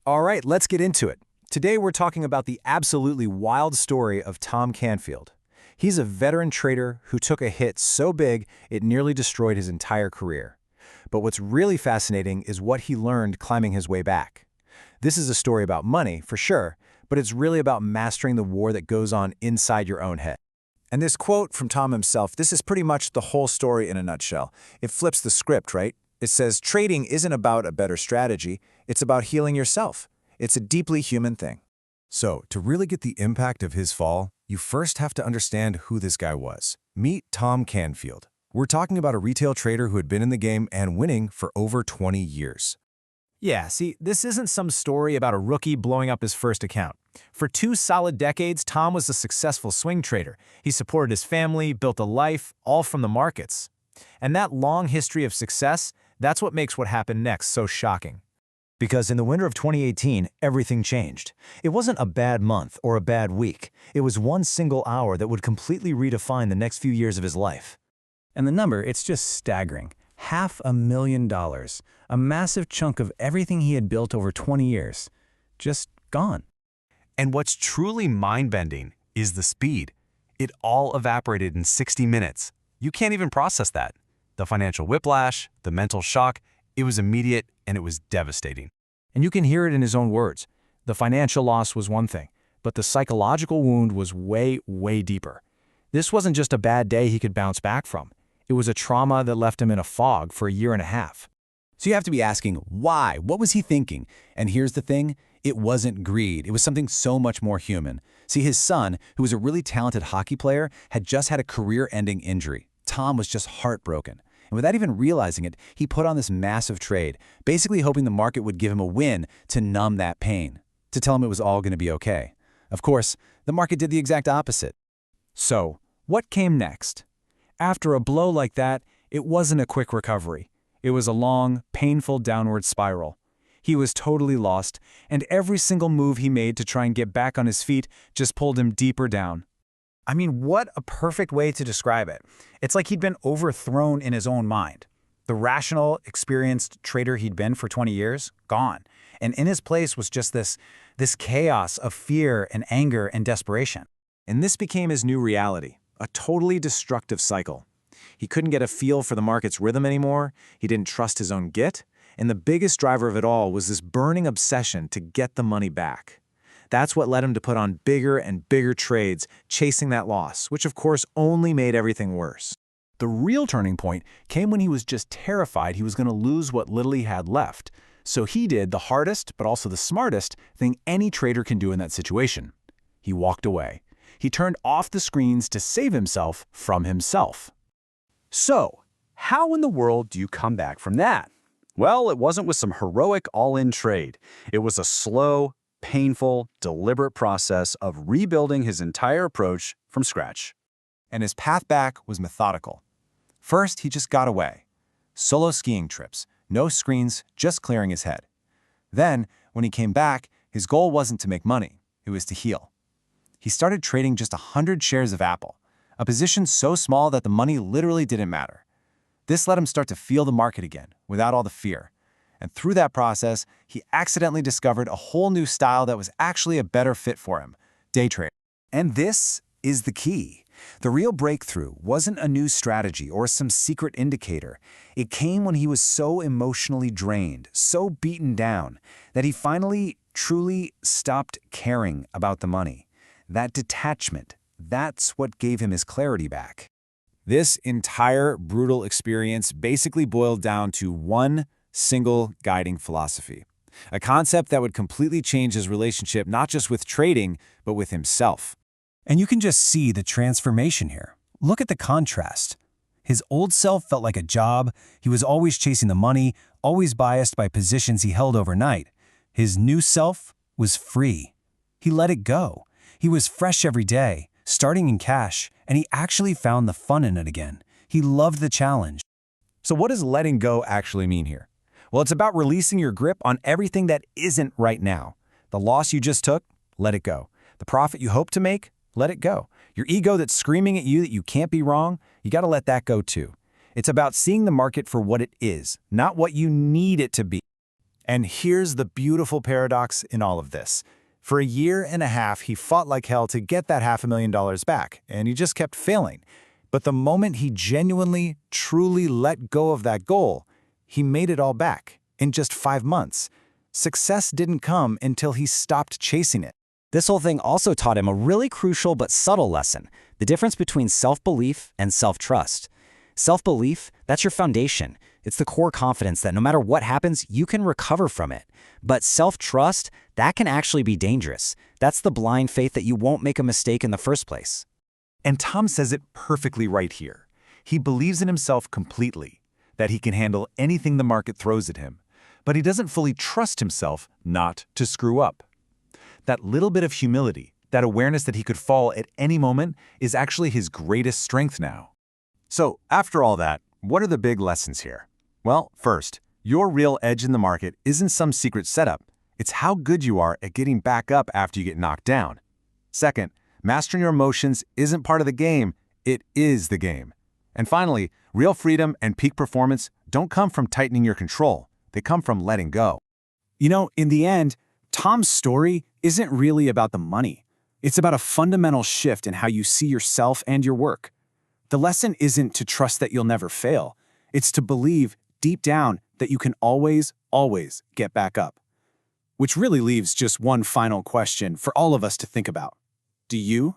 All right, let's get into it. Today we're talking about the absolutely wild story of Tom Canfield. He's a veteran trader who took a hit so big it nearly destroyed his entire career. But what's really fascinating is what he learned climbing his way back. This is a story about money, for sure, but it's really about mastering the war that goes on inside your own head. And this quote from Tom himself, this is pretty much the whole story in a nutshell. It flips the script, right? It says trading isn't about a better strategy, it's about healing yourself. It's a deeply human thing. So, to really get the impact of his fall, you first have to understand who this guy was. Meet Tom Canfield. We're talking about a retail trader who had been in the game and winning for over 20 years. Yeah, see, this isn't some story about a rookie blowing up his first account. For 2 solid decades, Tom was a successful swing trader. He supported his family, built a life, all from the markets. And that long history of success, that's what makes what happened next so shocking. Because in the winter of 2018, everything changed. It wasn't a bad month or a bad week. It was one single hour that would completely redefine the next few years of his life. And the number, it's just staggering. $500,000, a massive chunk of everything he had built over 20 years, just gone. And what's truly mind-bending is the speed. It all evaporated in 60 minutes. You can't even process that. The financial whiplash, the mental shock, it was immediate and it was devastating. And you can hear it in his own words. The financial loss was one thing, but the psychological wound was way, way deeper. This wasn't just a bad day he could bounce back from. It was a trauma that left him in a fog for a year and a half. So you have to be asking, why? What was he thinking? And here's the thing, it wasn't greed. It was something so much more human. See, his son, who was a really talented hockey player, had just had a career-ending injury. Tom was just heartbroken. And without even realizing it, he put on this massive trade, basically hoping the market would give him a win to numb that pain, to tell him it was all going to be okay. Of course, the market did the exact opposite. So, what came next? After a blow like that, it wasn't a quick recovery. It was a long, painful downward spiral. He was totally lost, and every single move he made to try and get back on his feet just pulled him deeper down. I mean, what a perfect way to describe it. It's like he'd been overthrown in his own mind. The rational, experienced trader he'd been for 20 years, gone. And in his place was just this chaos of fear and anger and desperation. And this became his new reality, a totally destructive cycle. He couldn't get a feel for the market's rhythm anymore, he didn't trust his own git, and the biggest driver of it all was this burning obsession to get the money back. That's what led him to put on bigger and bigger trades, chasing that loss, which of course only made everything worse. The real turning point came when he was just terrified he was going to lose what little he had left. So he did the hardest, but also the smartest thing any trader can do in that situation. He walked away. He turned off the screens to save himself from himself. So, how in the world do you come back from that? Well, it wasn't with some heroic all-in trade. It was a slow, painful, deliberate process of rebuilding his entire approach from scratch. And his path back was methodical. First, he just got away. Solo skiing trips, no screens, just clearing his head. Then, when he came back, his goal wasn't to make money, it was to heal. He started trading just 100 shares of Apple, a position so small that the money literally didn't matter. This let him start to feel the market again, without all the fear. And through that process, he accidentally discovered a whole new style that was actually a better fit for him, day trading. And this is the key. The real breakthrough wasn't a new strategy or some secret indicator. It came when he was so emotionally drained, so beaten down, that he finally truly stopped caring about the money. That detachment, that's what gave him his clarity back. This entire brutal experience basically boiled down to one single guiding philosophy, a concept that would completely change his relationship not just with trading, but with himself. And you can just see the transformation here. Look at the contrast. His old self felt like a job. He was always chasing the money, always biased by positions he held overnight. His new self was free. He let it go. He was fresh every day, starting in cash, and he actually found the fun in it again. He loved the challenge. So what does letting go actually mean here? Well, it's about releasing your grip on everything that isn't right now. The loss you just took, let it go. The profit you hope to make, let it go. Your ego that's screaming at you that you can't be wrong, you got to let that go too. It's about seeing the market for what it is, not what you need it to be. And here's the beautiful paradox in all of this. For a year and a half, he fought like hell to get that $500,000 back, and he just kept failing. But the moment he genuinely, truly let go of that goal, he made it all back in just 5 months. Success didn't come until he stopped chasing it. This whole thing also taught him a really crucial but subtle lesson, the difference between self-belief and self-trust. Self-belief, that's your foundation. It's the core confidence that no matter what happens, you can recover from it. But self-trust, that can actually be dangerous. That's the blind faith that you won't make a mistake in the first place. And Tom says it perfectly right here. He believes in himself completely, that he can handle anything the market throws at him, but he doesn't fully trust himself not to screw up. That little bit of humility, that awareness that he could fall at any moment, is actually his greatest strength now. So, after all that, what are the big lessons here? Well, first, your real edge in the market isn't some secret setup. It's how good you are at getting back up after you get knocked down. Second, mastering your emotions isn't part of the game, it is the game. And finally, real freedom and peak performance don't come from tightening your control. They come from letting go. You know, in the end, Tom's story isn't really about the money. It's about a fundamental shift in how you see yourself and your work. The lesson isn't to trust that you'll never fail. It's to believe deep down that you can always, always get back up. Which really leaves just one final question for all of us to think about. Do you